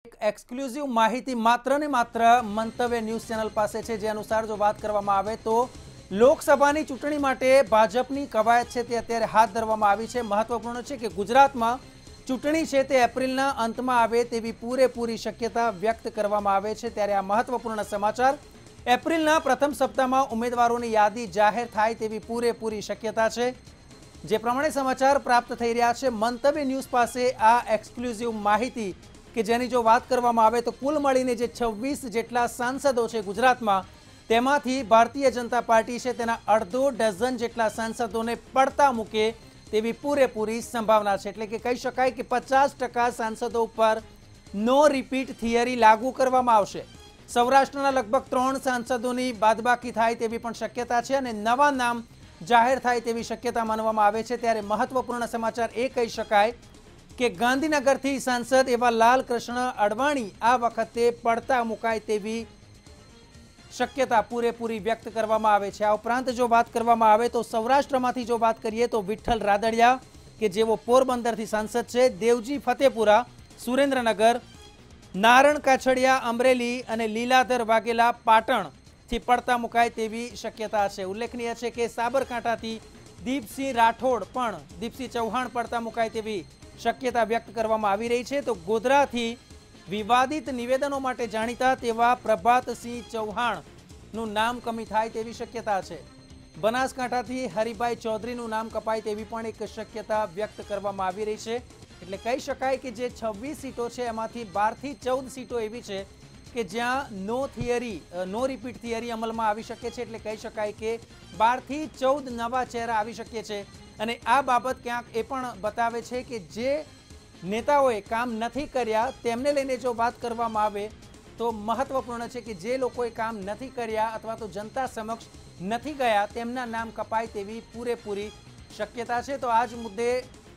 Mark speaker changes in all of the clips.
Speaker 1: એક એક્સક્લુઝિવ માહિતી માત્ર ને માત્ર મંતવ્ય ન્યૂઝ ચેનલ પાસે છે, જે અનુસાર જો વાત કરવામાં આવે તો લોકસભાની ચૂંટણી માટે ભાજપની કવાયત છે તે અત્યારે હાથ ધરવામાં આવી છે। મહત્વપૂર્ણ છે કે ગુજરાતમાં ચૂંટણી છે તે એપ્રિલના અંતમાં આવે તેવી પૂરેપૂરી શક્યતા વ્યક્ત કરવામાં આવે છે। ત્યારે આ મહત્વપૂર્ણ સમાચાર, એપ્રિલના પ્રથમ સપ્તાહમાં ઉમેદવારોની યાદી જાહેર થાય તેવી પૂરેપૂરી શક્યતા છે। જે પ્રમાણે સમાચાર પ્રાપ્ત થઈ રહ્યા છે, મંતવ્ય ન્યૂઝ પાસે આ એક્સક્લુઝિવ માહિતી કે જેની જો વાત કરવામાં આવે તો કુલ મળીને જે 26 જેટલા સાંસદો છે ગુજરાતમાં, તેમાંથી ભારતીય જનતા પાર્ટી છે તેના અડધો ડઝન જેટલા સાંસદોને પડતા મૂકે તેવી પૂરેપૂરી સંભાવના છે। એટલે કે કહી શકાય કે 50% સાંસદો ઉપર નો રિપીટ થિયરી લાગુ કરવામાં આવશે। સૌરાષ્ટ્રના લગભગ 3 સાંસદોની બાદબાકી થાય તેવી પણ શક્યતા છે અને નવા નામ જાહેર થાય તેવી શક્યતા માનવામાં આવે છે। ત્યારે મહત્વપૂર્ણ સમાચાર એ કહી શકાય કે ગાંધીનગરથી સાંસદ એવા લાલકૃષ્ણ અડવાણી આ વખતે પડતા મુકાય તેવી શક્યતા પૂરેપૂરી વ્યક્ત કરવામાં આવે છે। આ ઉપરાંત જો વાત કરવામાં આવે તો સૌરાષ્ટ્રમાંથી જો વાત કરીએ તો વિઠ્ઠલ રાદડિયા કે જેઓ પોરબંદરથી સાંસદ છે, દેવજી ફતેપુરા સુરેન્દ્રનગર, નારણ કાછડિયા અમરેલી અને લીલાધર વાઘેલા પાટણથી પડતા મુકાય તેવી શક્યતા છે। ઉલ્લેખનીય છે કે સાબરકાંઠાથી દીપસિંહ રાઠોડ પણ દીપસિંહ ચૌહાણ પડતા મુકાય તેવી શક્યતા વ્યક્ત કરવામાં આવી રહી છે। તો ગોધરાથી વિવાદિત નિવેદનો માટે જાણીતા તેવા પ્રભાતસિંહ ચૌહાણનું નામ કમી થાય તેવી શક્યતા છે। બનાસકાંઠાથી હરિભાઈ ચૌધરીનું નામ કપાય તેવી પણ એક શક્યતા વ્યક્ત કરવામાં આવી રહી છે। એટલે કહી શકાય કે જે 26 સીટો છે એમાંથી 12 થી 14 સીટો એવી છે કે જ્યાં નો રિપીટ થિયરી અમલમાં આવી શકે છે। એટલે કહી શકાય કે 12 થી 14 નવા ચહેરા આવી શકે છે અને આ બાબત ક્યાંક એ પણ બતાવે છે કે જે નેતાઓએ કામ નથી કર્યા તેમને લઈને જો વાત કરવામાં આવે તો મહત્વપૂર્ણ છે કે જે લોકોએ કામ નથી કર્યા અથવા તો જનતા સમક્ષ નથી ગયા તેમના નામ કપાય તેવી પૂરેપૂરી શક્યતા છે। તો આ જ મુદ્દે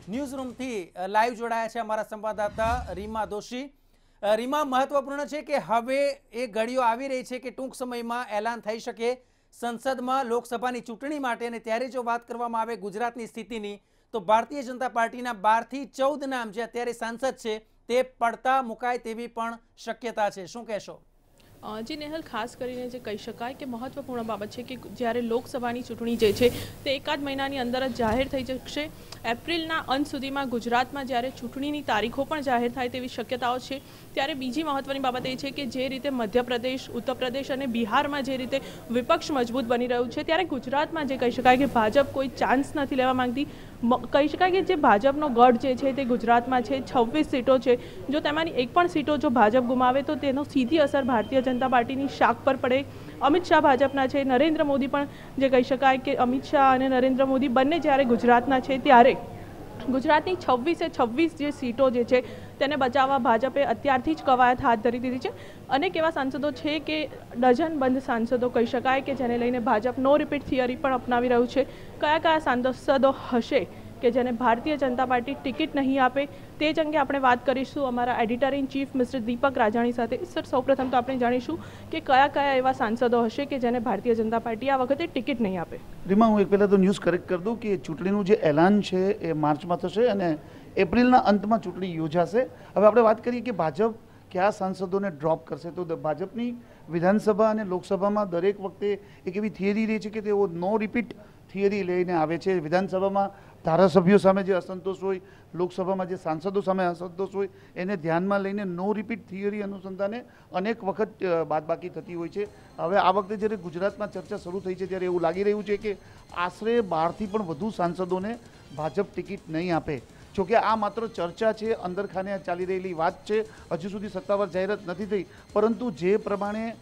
Speaker 1: ન્યૂઝરૂમથી લાઈવ જોડાયા છે અમારા સંવાદદાતા રીમા દોશી। રીમા, મહત્વપૂર્ણ છે કે હવે એ ઘડીઓ આવી રહી છે કે ટૂંક સમયમાં એલાન થઈ શકે સંસદમાં લોકસભાની ચૂંટણી માટે, અને ત્યારે જો વાત કરવામાં આવે ગુજરાતની સ્થિતિની તો ભારતીય જનતા પાર્ટીના 12 થી 14 નામ જે અત્યારે સાંસદ છે તે પડતા મુકાય તેવી પણ શક્યતા છે। શું કહેશો?
Speaker 2: જી નેહલ, ખાસ કરીને જે કહી શકાય કે મહત્વપૂર્ણ બાબત છે કે જ્યારે લોકસભાની ચૂંટણી જે છે તે એકાદ મહિનાની અંદર જ જાહેર થઈ જશે। એપ્રિલના અંત સુધીમાં ગુજરાતમાં જ્યારે ચૂંટણીની તારીખો પણ જાહેર થાય તેવી શક્યતાઓ છે। ત્યારે બીજી મહત્વની બાબત એ છે કે જે રીતે મધ્યપ્રદેશ, ઉત્તર પ્રદેશ અને બિહારમાં જે રીતે વિપક્ષ મજબૂત બની રહ્યું છે, ત્યારે ગુજરાતમાં જે કહી શકાય કે ભાજપ કોઈ ચાન્સ નથી લેવા માંગતી। કહી શકાય કે જે ભાજપનો ગઢ જે છે તે ગુજરાતમાં છે, 26 સીટો છે। જો તેમાંની એક પણ સીટો જો ભાજપ ગુમાવે તો તેનો સીધી અસર ભારતીય જનતા પાર્ટીની શાખ પર પડે। અમિત શાહ ભાજપના છે, નરેન્દ્ર મોદી પણ જે કહી શકાય કે અમિત શાહ અને નરેન્દ્ર મોદી બંને જ્યારે ગુજરાતના છે ત્યારે ગુજરાતની 26 જે સીટો જે છે તેને બચાવવા ભાજપે અત્યારથી જ કવાયત હાથ ધરી દીધી છે। અનેક એવા સાંસદો છે કે ડઝન બંધ સાંસદો કહી શકાય કે જેને લઈને ભાજપ નો રિપીટ થિયરી પણ અપનાવી રહ્યું છે। કયા કયા સાંસદો હશે કે જેને ભારતીય જનતા પાર્ટી ટિકિટ નહીં આપે તે જ અંગે આપણે વાત કરીશું અમારા એડિટર ઇન ચીફ મિસ્ટર દીપક રાજાણી સાથે। સર, સૌપ્રથમ તો આપણે જાણીશું કે કયા કયા એવા સાંસદો હશે કે જેને ભારતીય જનતા પાર્ટી આ વખતે ટિકિટ નહીં આપે।
Speaker 3: રીમા, હું એક પહેલાં તો ન્યૂઝ કરેક્ટ કરી દઉં કે ચૂંટણીનું જે એલાન છે એ માર્ચમાં થશે અને એપ્રિલના અંતમાં ચૂંટણી યોજાશે। હવે આપણે વાત કરીએ કે ભાજપ કયા સાંસદોને ડ્રોપ કરશે, તો ભાજપની વિધાનસભા અને લોકસભામાં દરેક વખતે એક એવી થિયરી રહી છે કે તેઓ નો રિપીટ થિયરી લઈને આવે છે। વિધાનસભામાં ધારાસભ્યો સામે જે અસંતોષ હોય, લોકસભામાં જે સાંસદો સામે અસંતોષ હોય, એને ધ્યાનમાં લઈને નો રિપીટ થિયરી અનુસંધાને અનેક વખત બાદબાકી થતી હોય છે। હવે આ વખતે જ્યારે ગુજરાતમાં ચર્ચા શરૂ થઈ છે ત્યારે એવું લાગી રહ્યું છે કે આશરે 12 થી પણ વધુ સાંસદોને ભાજપ ટિકિટ નહીં આપે। જોકે આ માત્ર ચર્ચા છે, અંદરખાને ચાલી રહેલી વાત છે, હજુ સુધી સત્તાવાર જાહેરાત નથી થઈ, પરંતુ જે પ્રમાણે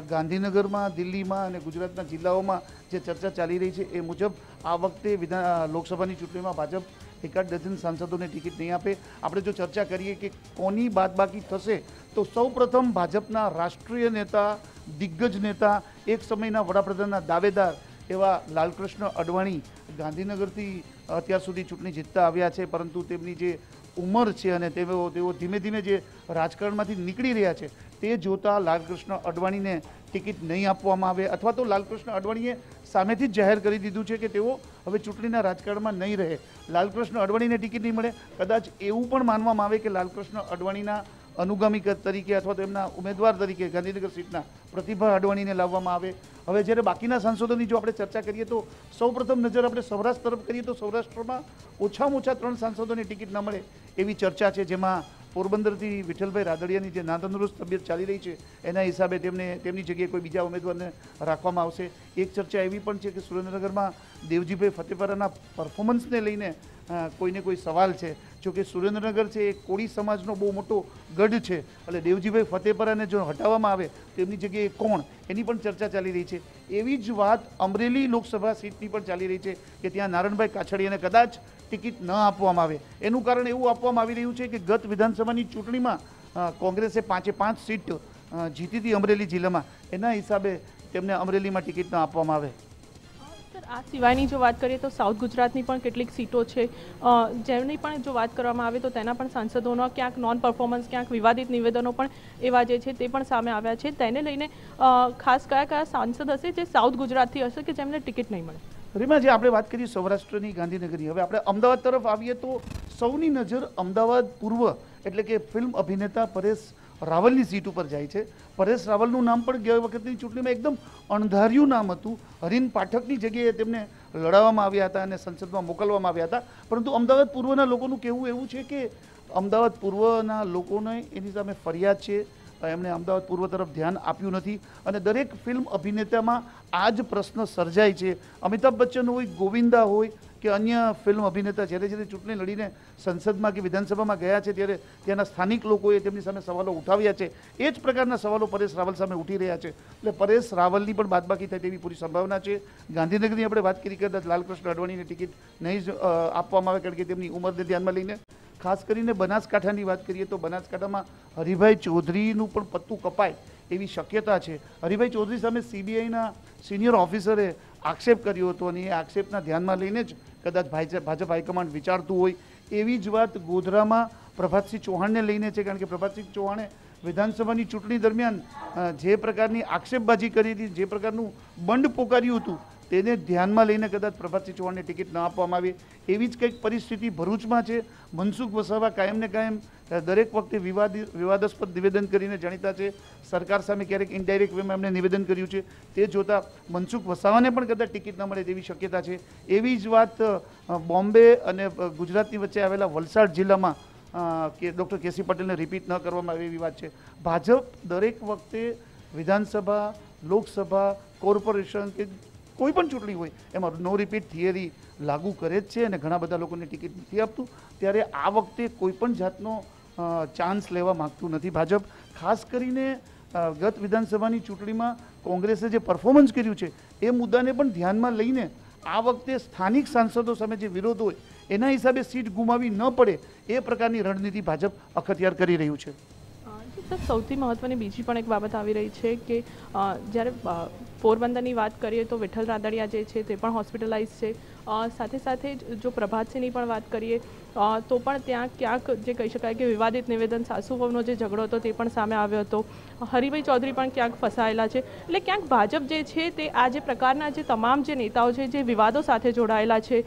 Speaker 3: ગાંધીનગરમાં, દિલ્હીમાં અને ગુજરાતના જિલ્લાઓમાં જે ચર્ચા ચાલી રહી છે એ મુજબ આ વખતે લોકસભાની ચૂંટણીમાં ભાજપ એકાદ ડઝન સાંસદોને ટિકિટ નહીં આપે। આપણે જો ચર્ચા કરીએ કે કોની બાદબાકી થશે તો સૌપ્રથમ ભાજપના રાષ્ટ્રીય નેતા, દિગ્ગજ નેતા, એક સમયના વડાપ્રધાનના દાવેદાર એવા લાલકૃષ્ણ અડવાણી ગાંધીનગરથી અત્યાર સુધી ચૂંટણી જીતતા આવ્યા છે, પરંતુ તેમની જે ઉંમર છે અને તેઓ ધીમે ધીમે જે રાજકારણમાંથી નીકળી રહ્યા છે તે જોતા લાલકૃષ્ણ અડવાણીને ટિકિટ નહીં આપવામાં આવે, અથવા તો લાલકૃષ્ણ અડવાણીએ સામેથી જ જાહેર કરી દીધું છે કે તેઓ હવે ચૂંટણીના રાજકારણમાં નહીં રહે। લાલકૃષ્ણ અડવાણીને ટિકિટ નહીં મળે, કદાચ એવું પણ માનવામાં આવે કે લાલકૃષ્ણ અડવાણીના અનુગામી તરીકે અથવા તો એમના ઉમેદવાર તરીકે ગાંધીનગર સીટના પ્રતિભા અડવાણીને લાવવામાં આવે. હવે જ્યારે બાકીના સાંસદોની જો આપણે ચર્ચા કરીએ તો સૌપ્રથમ નજર આપણે સૌરાષ્ટ્ર તરફ કરીએ તો સૌરાષ્ટ્રમાં ઓછામાં ઓછા 3 સાંસદોની ટિકિટ ન મળે એવી ચર્ચા છે, જેમાં પોરબંદરથી વિઠ્ઠલભાઈ રાદડિયાની જે નાતંદુરસ્ત તબિયત ચાલી રહી છે એના હિસાબે તેમની જગ્યાએ કોઈ બીજા ઉમેદવારને રાખવામાં આવશે. એક ચર્ચા એવી પણ છે કે સુરેન્દ્રનગરમાં દેવજીભાઈ ફતેપરાના પરફોર્મન્સને લઈને કોઈને કોઈ સવાલ છે. જો કે સુરેન્દ્રનગર છે એ કોળી સમાજનો બહુ મોટો ગઢ છે, એટલે દેવજીભાઈ ફતેપરાને જો હટાવવામાં આવે તો એમની જગ્યાએ કોણ, એની પણ ચર્ચા ચાલી રહી છે. એવી જ વાત અમરેલી લોકસભા સીટની પણ ચાલી રહી છે કે ત્યાં નારણભાઈ કાછડિયાને કદાચ ટિકિટ ન આપવામાં આવે. એનું કારણ એવું આપવામાં આવી રહ્યું છે કે ગત વિધાનસભાની ચૂંટણીમાં કોંગ્રેસે 5 સીટ જીતી હતી અમરેલી જિલ્લામાં, એના હિસાબે તેમને અમરેલીમાં ટિકિટ ન આપવામાં આવે.
Speaker 2: આ સિવાયની જો વાત કરીએ તો સાઉથ ગુજરાતની પણ કેટલીક સીટો છે જેમની પણ જો વાત કરવામાં આવે તો તેના પણ સાંસદોનો ક્યાંક નોન પરફોર્મન્સ, ક્યાંક વિવાદિત નિવેદનો પણ એવા જે છે તે પણ સામે આવ્યા છે. તેને લઈને ખાસ કયા સાંસદ હશે જે સાઉથ ગુજરાતથી હશે કે જેમને ટિકિટ નહીં મળે?
Speaker 3: રીમા, જે આપણે વાત કરીએ સૌરાષ્ટ્રની ગાંધીનગરની, હવે આપણે અમદાવાદ તરફ આવીએ તો સૌની નજર અમદાવાદ પૂર્વ એટલે કે ફિલ્મ અભિનેતા પરેશ રાવલની સીટ ઉપર જાય છે. પરેશ રાવલનું નામ પણ ગયા વખતની ચૂંટણીમાં એકદમ અણધાર્યું નામ હતું. હરીન પાઠકની જગ્યાએ તેમને લડાવવામાં આવ્યા હતા અને સંસદમાં મોકલવામાં આવ્યા હતા. પરંતુ અમદાવાદ પૂર્વના લોકોનું કહેવું એવું છે કે અમદાવાદ પૂર્વના લોકોને એની સામે ફરિયાદ છે, એમણે અમદાવાદ પૂર્વ તરફ ધ્યાન આપ્યું નથી અને દરેક ફિલ્મ અભિનેતામાં આ જ પ્રશ્ન સર્જાય છે. અમિતાભ બચ્ચન હોય, ગોવિંદા હોય કે અન્ય ફિલ્મ અભિનેતા જ્યારે ચૂંટણી લડીને સંસદમાં કે વિધાનસભામાં ગયા છે ત્યારે ત્યાંના સ્થાનિક લોકોએ તેમની સામે સવાલો ઉઠાવ્યા છે. એ જ પ્રકારના સવાલો પરેશ રાવલ સામે ઉઠી રહ્યા છે. એટલે પરેશ રાવલની પણ બાદબાકી થાય તેવી પૂરી સંભાવના છે. ગાંધીનગરની આપણે વાત કરી કદાચ લાલકૃષ્ણ અડવાણીને ટિકિટ નહીં જ આપવામાં આવે કારણ કે તેમની ઉંમરને ધ્યાનમાં લઈને. ખાસ કરીને બનાસકાંઠાની વાત કરીએ તો બનાસકાંઠામાં હરિભાઈ ચૌધરીનું પણ પત્તું કપાય એવી શક્યતા છે. હરિભાઈ ચૌધરી સામે સીબીઆઈના સિનિયર ઓફિસરે આક્ષેપ કર્યો હતો અને એ આક્ષેપના ધ્યાનમાં લઈને જ કદાચ ભાજપ હાઈકમાન્ડ વિચારતું હોય. એવી જ વાત ગોધરામાં પ્રભાતસિંહ ચૌહાણને લઈને છે, કારણ કે પ્રભાતસિંહ ચૌહાણે વિધાનસભાની ચૂંટણી દરમિયાન જે પ્રકારની આક્ષેપબાજી કરી હતી, જે પ્રકારનું બંડ પોકાર્યું હતું, તેને ધ્યાનમાં લઈને કદાચ પ્રભાતસિંહ ચૌહાણને ટિકિટ ન આપવામાં આવે એવી જ કંઈક પરિસ્થિતિ ભરૂચમાં છે. મનસુખ વસાવા કાયમને કાયમ દરેક વખતે વિવાદાસ્પદ નિવેદન કરીને જાણીતા છે. સરકાર સામે ક્યારેક ઇનડાયરેક્ટ વેમાં એમણે નિવેદન કર્યું છે. તે જોતાં મનસુખ વસાવાને પણ કદાચ ટિકિટ ન મળે તેવી શક્યતા છે. એવી જ વાત બોમ્બે અને ગુજરાતની વચ્ચે આવેલા વલસાડ જિલ્લામાં કે ડૉક્ટર કેસી પટેલને રિપીટ ન કરવામાં આવે એવી વાત છે. ભાજપ દરેક વખતે વિધાનસભા, લોકસભા, કોર્પોરેશન કે કોઈ પણ ચૂંટણી હોય એમાં નો રિપીટ થિયરી લાગુ કરે જ છે અને ઘણા બધા લોકોને ટિકિટ નથી આપતું. ત્યારે આ વખતે કોઈ પણ જાતનો ચાન્સ લેવા માગતું નથી ભાજપ. ખાસ કરીને ગત વિધાનસભાની ચૂંટણીમાં કોંગ્રેસે જે પરફોર્મન્સ કર્યું છે એ મુદ્દાને પણ ધ્યાનમાં લઈને આ વખતે સ્થાનિક સાંસદો સામે જે વિરોધ હોય એના હિસાબે સીટ ગુમાવી ન પડે એ પ્રકારની રણનીતિ ભાજપ અખત્યાર કરી રહ્યું છે.
Speaker 2: સૌથી મહત્વની બીજી પણ એક બાબત આવી રહી છે કે જ્યારે પોરબંદરની વાત કરીએ તો વિઠ્ઠલ રાદડિયા જે છે તે પણ હોસ્પિટલાઇઝ છે. સાથે સાથે જો પ્રભાતસિંહની પણ વાત કરીએ તો પણ ત્યાં ક્યાંક જે કહી શકાય કે વિવાદિત નિવેદન, સાસુ વહુનો જે ઝઘડો હતો તે પણ સામે આવ્યો હતો. હરિભાઈ ચૌધરી પણ ક્યાંક ફસાયેલા છે. એટલે ક્યાંક ભાજપ જે છે તે આ જે પ્રકારના જે તમામ જે નેતાઓ છે જે વિવાદો સાથે જોડાયેલા છે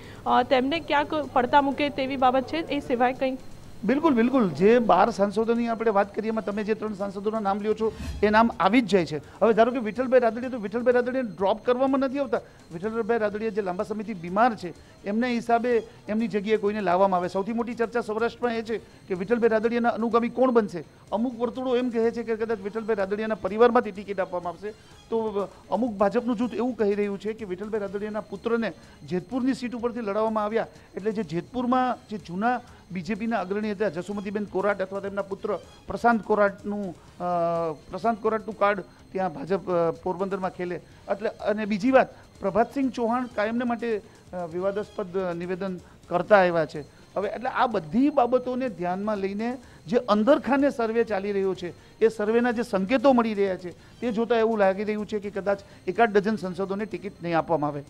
Speaker 2: તેમને ક્યાંક પડતા મૂકે તેવી બાબત છે. એ સિવાય કંઈ?
Speaker 3: બિલકુલ. જે 12 સાંસદોની આપણે વાત કરીએ એમાં તમે જે 3 સાંસદોના નામ લ્યો છો એ નામ આવી જ જાય છે. હવે ધારો કે વિઠ્ઠલભાઈ રાદડિયા, તો વિઠ્ઠલભાઈ રાદડિયાને ડ્રોપ કરવામાં નથી આવતા. વિઠ્ઠલભાઈ રાદડિયા જે લાંબા સમયથી બીમાર છે એમના હિસાબે એમની જગ્યાએ કોઈને લાવવામાં આવે. સૌથી મોટી ચર્ચા સૌરાષ્ટ્રમાં એ છે કે વિઠ્ઠલભાઈ રાદડિયાના અનુગામી કોણ બનશે. અમુક વર્તુળો એમ કહે છે કે કદાચ વિઠ્ઠલભાઈ રાદડિયાના પરિવારમાંથી ટિકિટ આપવામાં આવશે. તો અમુક ભાજપનું જૂથ એવું કહી રહ્યું છે કે વિઠ્ઠલભાઈ રાદડિયાના પુત્રને જેતપુરની સીટ ઉપરથી લડાવવામાં આવ્યા એટલે જે જેતપુરમાં જે જૂના બીજેપીના અગ્રણી હતા જસુમતીબેન કોરાટ અથવા તેમના પુત્ર પ્રશાંત કોરાટનું કાર્ડ ત્યાં ભાજપ પોરબંદરમાં ખેલે. એટલે અને બીજી વાત, પ્રભાતસિંહ ચૌહાણ કાયમને માટે વિવાદાસ્પદ નિવેદન કરતા આવ્યા છે. હવે એટલે આ બધી બાબતોને ધ્યાનમાં લઈને જે અંદરખાને સર્વે ચાલી રહ્યો છે એ સર્વેના જે સંકેતો મળી રહ્યા છે તે જોતાં એવું લાગી રહ્યું છે કે કદાચ 1-8 ડઝન સંસદોને ટિકિટ નહીં આપવામાં આવે.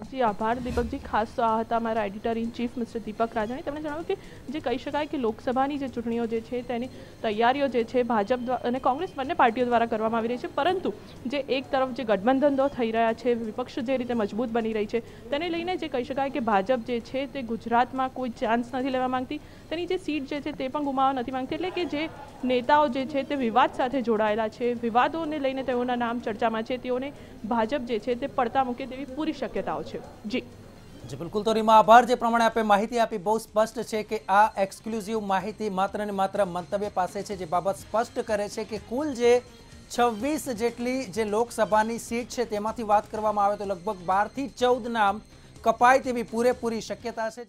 Speaker 2: જી આભાર દીપકજી. ખાસ તો આ હતા અમારા એડિટર ઇન ચીફ મિસ્ટર દીપક રાજાણી. તેમણે જણાવ્યું કે જે કહી શકાય કે લોકસભાની જે ચૂંટણીઓ જે છે તેની તૈયારીઓ જે છે ભાજપ અને કોંગ્રેસ બંને પાર્ટીઓ દ્વારા કરવામાં આવી રહી છે, પરંતુ જે એક તરફ જે ગઠબંધનો થઈ રહ્યા છે, વિપક્ષ જે રીતે મજબૂત બની રહી છે, તેને લઈને જે કહી શકાય કે ભાજપ જે છે તે ગુજરાતમાં કોઈ ચાન્સ નથી લેવા માંગતી, તેની જે સીટ જે છે તે પણ ગુમાવવા નથી માંગતી. એટલે કે જે નેતાઓ જે છે તે વિવાદ સાથે જોડાયેલા છે, વિવાદોને લઈને તેઓના નામ ચર્ચામાં છે, તેઓને ભાજપ જે છે તે પડતા મૂકે તેવી પૂરી શક્યતાઓ છે. જી
Speaker 1: બિલકુલ. તો રીમા, આભાર. જે પ્રમાણે આપે માહિતી આપી બહુ સ્પષ્ટ છે કે આ એક્સક્લુઝિવ માહિતી માત્ર ને માત્ર મંતવ્ય પાસે છે, જે બાબત સ્પષ્ટ કરે છે કે કુલ જે 26 જેટલી જે લોકસભાની સીટ છે તેમાંથી વાત કરવામાં આવે તો લગભગ 12 થી 14 નામ કપાય તેવી પૂરેપૂરી શક્યતા છે.